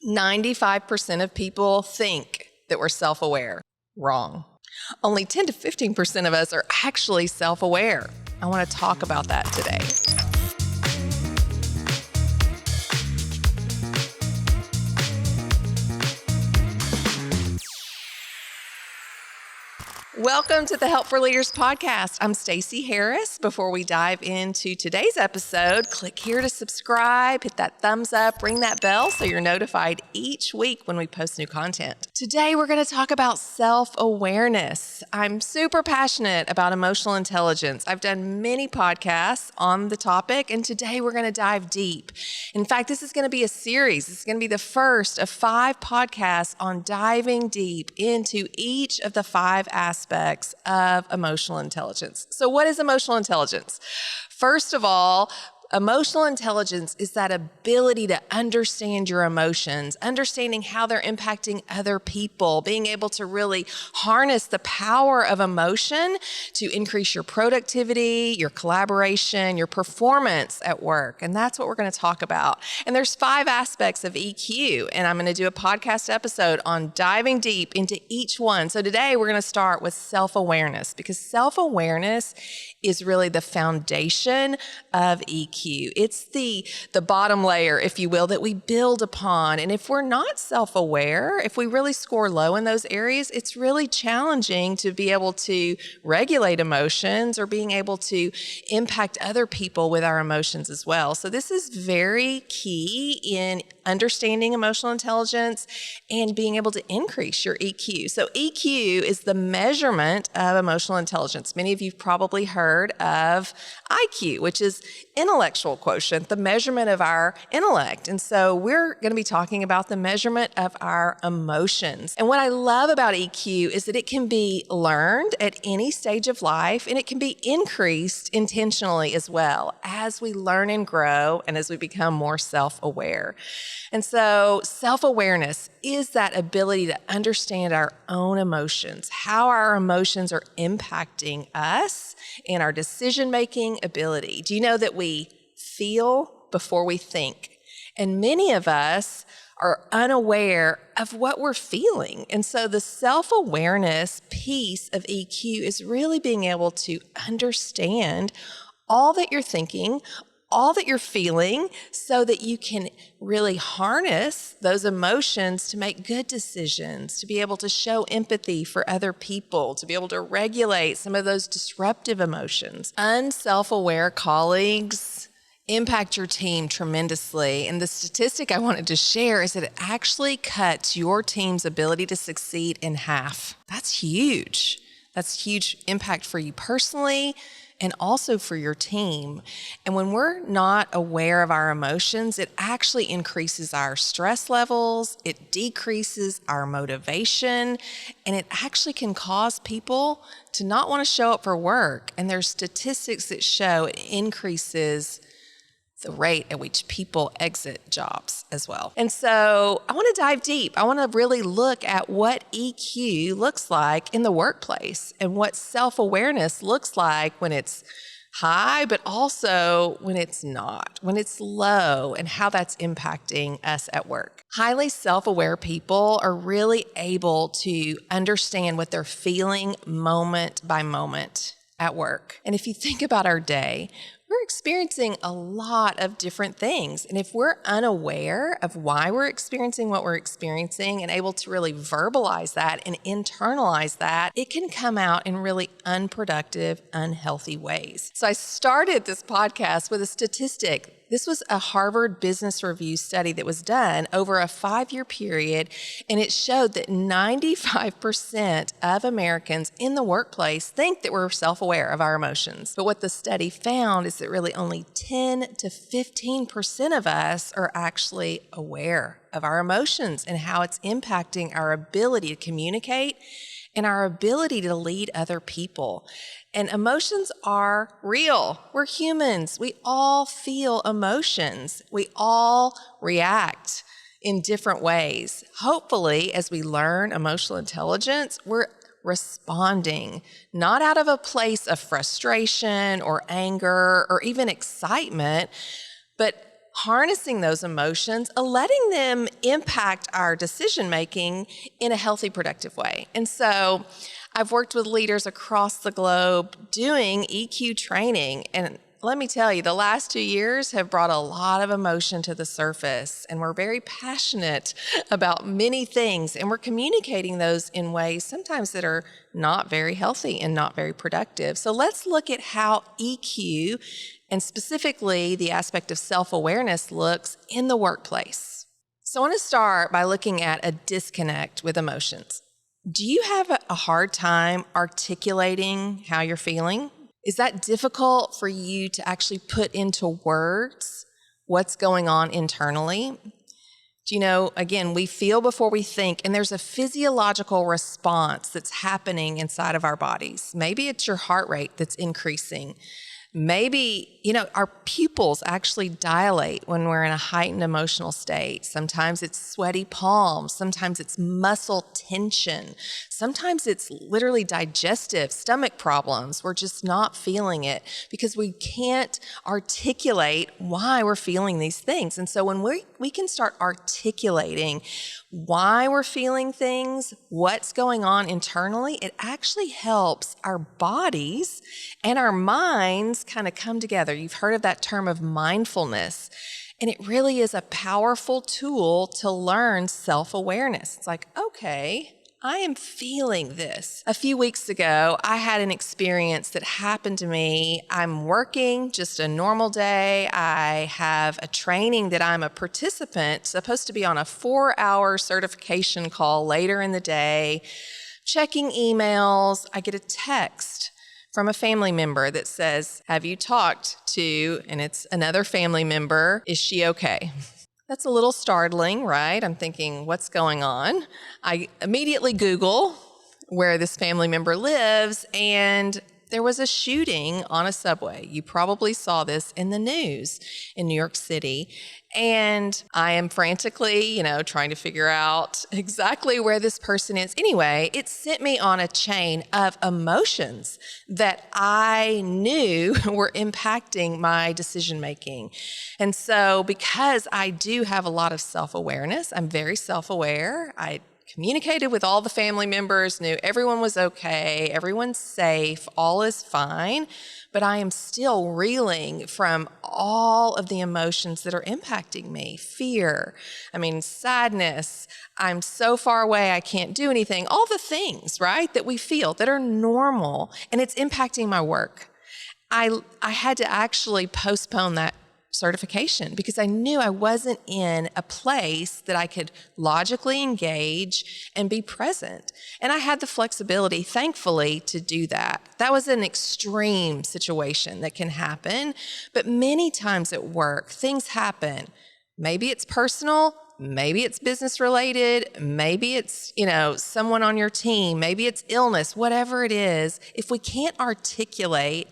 95% of people think that we're self-aware. Wrong. Only 10 to 15% of us are actually self-aware. I want to talk about that today. Welcome to the Help for Leaders podcast. I'm Stacey Harris. Before we dive into today's episode, click here to subscribe, hit that thumbs up, ring that bell so you're notified each week when we post new content. Today, we're going to talk about self-awareness. I'm super passionate about emotional intelligence. I've done many podcasts on the topic, and today we're going to dive deep. In fact, this is going to be a series. This is going to be the first of 5 podcasts on diving deep into each of the 5 aspects of emotional intelligence. So what is emotional intelligence? First of all, emotional intelligence is that ability to understand your emotions, understanding how they're impacting other people, being able to really harness the power of emotion to increase your productivity, your collaboration, your performance at work. And that's what we're going to talk about. And there's 5 aspects of EQ, and I'm going to do a podcast episode on diving deep into each one. So today we're going to start with self-awareness, because self-awareness is really the foundation of EQ. It's the bottom layer, if you will, that we build upon. And if we're not self-aware, if we really score low in those areas, it's really challenging to be able to regulate emotions or being able to impact other people with our emotions as well. So this is very key in understanding emotional intelligence and being able to increase your EQ. So EQ is the measurement of emotional intelligence. Many of you have probably heard of IQ, which is intellectual quotient, the measurement of our intellect. And so we're going to be talking about the measurement of our emotions. And what I love about EQ is that it can be learned at any stage of life, and it can be increased intentionally as well as we learn and grow and as we become more self-aware. And so self-awareness is that ability to understand our own emotions, how our emotions are impacting us and our decision-making ability. Do you know that we feel before we think? And many of us are unaware of what we're feeling. And so the self-awareness piece of EQ is really being able to understand all that you're thinking, all that you're feeling, so that you can really harness those emotions to make good decisions, to be able to show empathy for other people, to be able to regulate some of those disruptive emotions. Unself-aware colleagues impact your team tremendously. And the statistic I wanted to share is that it actually cuts your team's ability to succeed in half. That's huge. That's huge impact for you personally, and also for your team. And when we're not aware of our emotions, it actually increases our stress levels, it decreases our motivation, and it actually can cause people to not want to show up for work. And there's statistics that show it increases the rate at which people exit jobs as well. And so I want to dive deep. I want to really look at what EQ looks like in the workplace and what self-awareness looks like when it's high, but also when it's not, when it's low, and how that's impacting us at work. Highly self-aware people are really able to understand what they're feeling moment by moment at work. And if you think about our day, we're experiencing a lot of different things. And if we're unaware of why we're experiencing what we're experiencing and able to really verbalize that and internalize that, it can come out in really unproductive, unhealthy ways. So I started this podcast with a statistic. This was a Harvard Business Review study that was done over a 5-year period, and it showed that 95% of Americans in the workplace think that we're self-aware of our emotions. But what the study found is that really only 10 to 15% of us are actually aware of our emotions and how it's impacting our ability to communicate and our ability to lead other people. And emotions are real. We're humans. We all feel emotions. We all react in different ways. Hopefully, as we learn emotional intelligence, we're responding, not out of a place of frustration or anger or even excitement, but harnessing those emotions, letting them impact our decision making in a healthy, productive way. And so I've worked with leaders across the globe doing EQ training, and let me tell you, the last 2 years have brought a lot of emotion to the surface, and we're very passionate about many things, and we're communicating those in ways sometimes that are not very healthy and not very productive. So let's look at how EQ, and specifically the aspect of self-awareness, looks in the workplace. So I want to start by looking at a disconnect with emotions. Do you have a hard time articulating how you're feeling? Is that difficult for you to actually put into words what's going on internally? Do you know, again, we feel before we think, and there's a physiological response that's happening inside of our bodies. Maybe it's your heart rate that's increasing. Maybe, our pupils actually dilate when we're in a heightened emotional state. Sometimes it's sweaty palms. Sometimes it's muscle tension. Sometimes it's literally digestive stomach problems. We're just not feeling it because we can't articulate why we're feeling these things. And so when we can start articulating why we're feeling things, what's going on internally, it actually helps our bodies and our minds kind of come together. You've heard of that term of mindfulness, and it really is a powerful tool to learn self-awareness. It's like, okay, I am feeling this. A few weeks ago, I had an experience that happened to me. I'm working just a normal day. I have a training that I'm a participant, supposed to be on a 4-hour certification call later in the day, checking emails. I get a text from a family member that says, "Have you talked to," and it's another family member, "Is she okay?" That's a little startling, right? I'm thinking, what's going on? I immediately Google where this family member lives, and there was a shooting on a subway. You probably saw this in the news in New York City. And I am frantically, trying to figure out exactly where this person is. Anyway, it sent me on a chain of emotions that I knew were impacting my decision making. And so because I do have a lot of self-awareness, I'm very self-aware. I communicated with all the family members, knew everyone was okay, everyone's safe, all is fine, but I am still reeling from all of the emotions that are impacting me. Fear, sadness, I'm so far away, I can't do anything, all the things, right, that we feel that are normal, and it's impacting my work. I had to actually postpone that certification because I knew I wasn't in a place that I could logically engage and be present. And I had the flexibility, thankfully, to do that. That was an extreme situation that can happen, but many times at work, things happen. Maybe it's personal, maybe it's business related, maybe it's, someone on your team, maybe it's illness, whatever it is. If we can't articulate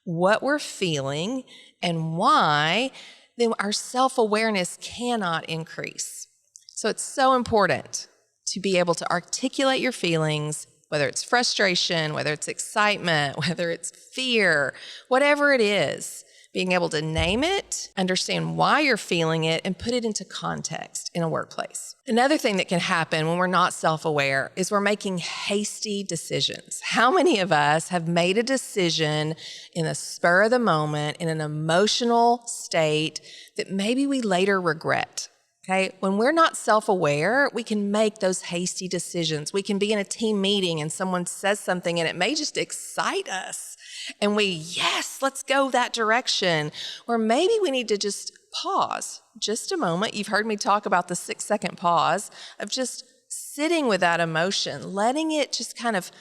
what we're feeling and why, then our self-awareness cannot increase. So it's so important to be able to articulate your feelings, whether it's frustration, whether it's excitement, whether it's fear, whatever it is, being able to name it, understand why you're feeling it, and put it into context in a workplace. Another thing that can happen when we're not self-aware is we're making hasty decisions. How many of us have made a decision in a spur of the moment, in an emotional state that maybe we later regret? Okay, when we're not self-aware, we can make those hasty decisions. We can be in a team meeting and someone says something and it may just excite us. And yes, let's go that direction. Or maybe we need to just pause just a moment. You've heard me talk about the 6-second pause of just sitting with that emotion, letting it just kind of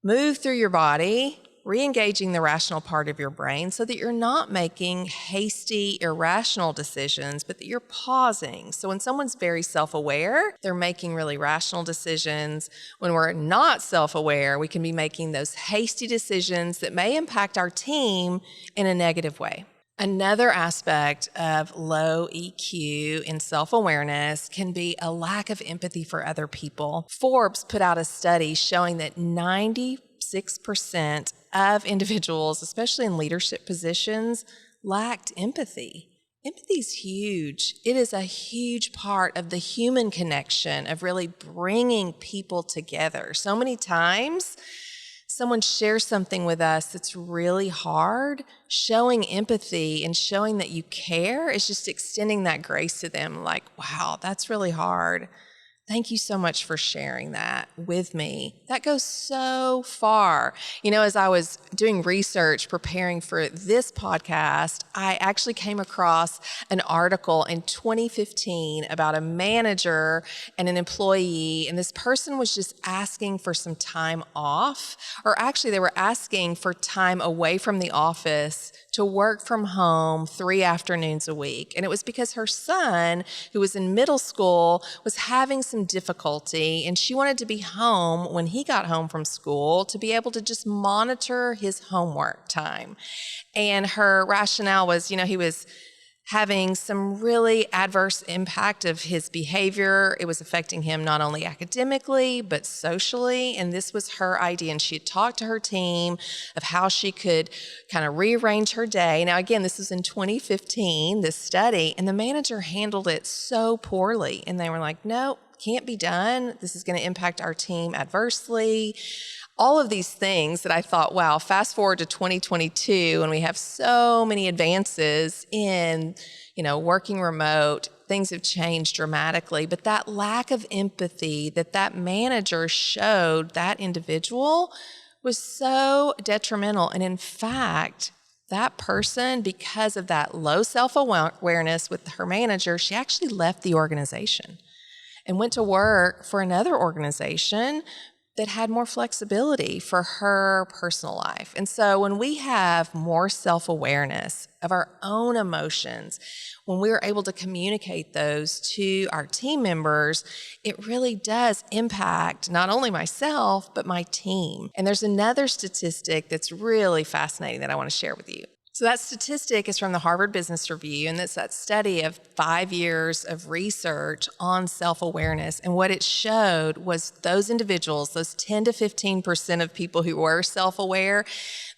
move through your body, re-engaging the rational part of your brain so that you're not making hasty, irrational decisions, but that you're pausing. So when someone's very self-aware, they're making really rational decisions. When we're not self-aware, we can be making those hasty decisions that may impact our team in a negative way. Another aspect of low EQ in self-awareness can be a lack of empathy for other people. Forbes put out a study showing that 96% of individuals, especially in leadership positions, lacked empathy. Empathy is huge. It is a huge part of the human connection of really bringing people together. So many times, someone shares something with us that's really hard. Showing empathy and showing that you care is just extending that grace to them. Like, wow, that's really hard. Thank you so much for sharing that with me. That goes so far. As I was doing research, preparing for this podcast, I actually came across an article in 2015 about a manager and an employee, and this person was just asking for some time off, or actually they were asking for time away from the office to work from home 3 afternoons a week. And it was because her son, who was in middle school, was having some difficulty, and she wanted to be home when he got home from school to be able to just monitor his homework time. And her rationale was, he was having some really adverse impact of his behavior. It was affecting him not only academically, but socially. And this was her idea. And she had talked to her team of how she could kind of rearrange her day. Now, again, this was in 2015, this study, and the manager handled it so poorly. And they were like, no, can't be done. This is going to impact our team adversely. All of these things that I thought, wow, fast forward to 2022, and we have so many advances in, working remote. Things have changed dramatically, but that lack of empathy that manager showed that individual was so detrimental. And in fact, that person, because of that low self-awareness with her manager, she actually left the organization and went to work for another organization that had more flexibility for her personal life. And so when we have more self-awareness of our own emotions, when we're able to communicate those to our team members, it really does impact not only myself, but my team. And there's another statistic that's really fascinating that I want to share with you. So that statistic is from the Harvard Business Review, and it's that study of 5 years of research on self-awareness. And what it showed was those individuals, those 10 to 15% of people who were self-aware,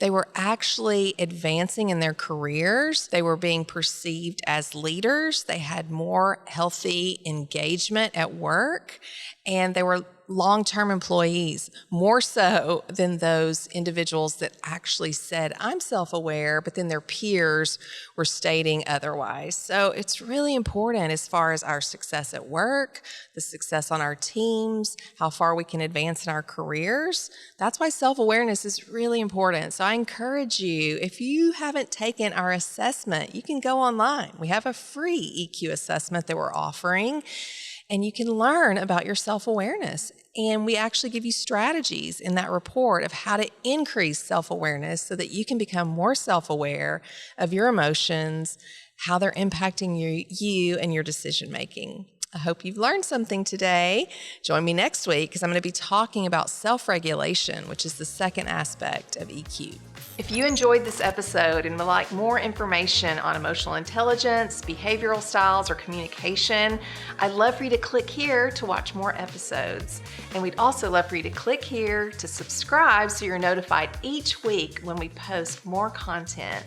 they were actually advancing in their careers. They were being perceived as leaders. They had more healthy engagement at work, and they were long-term employees, more so than those individuals that actually said, I'm self-aware, but then their peers were stating otherwise. So it's really important as far as our success at work, the success on our teams, how far we can advance in our careers. That's why self-awareness is really important. So I encourage you, if you haven't taken our assessment, you can go online. We have a free EQ assessment that we're offering, and you can learn about your self-awareness. And we actually give you strategies in that report of how to increase self-awareness so that you can become more self-aware of your emotions, how they're impacting you and your decision-making. I hope you've learned something today. Join me next week because I'm going to be talking about self-regulation, which is the second aspect of EQ. If you enjoyed this episode and would like more information on emotional intelligence, behavioral styles, or communication, I'd love for you to click here to watch more episodes. And we'd also love for you to click here to subscribe so you're notified each week when we post more content.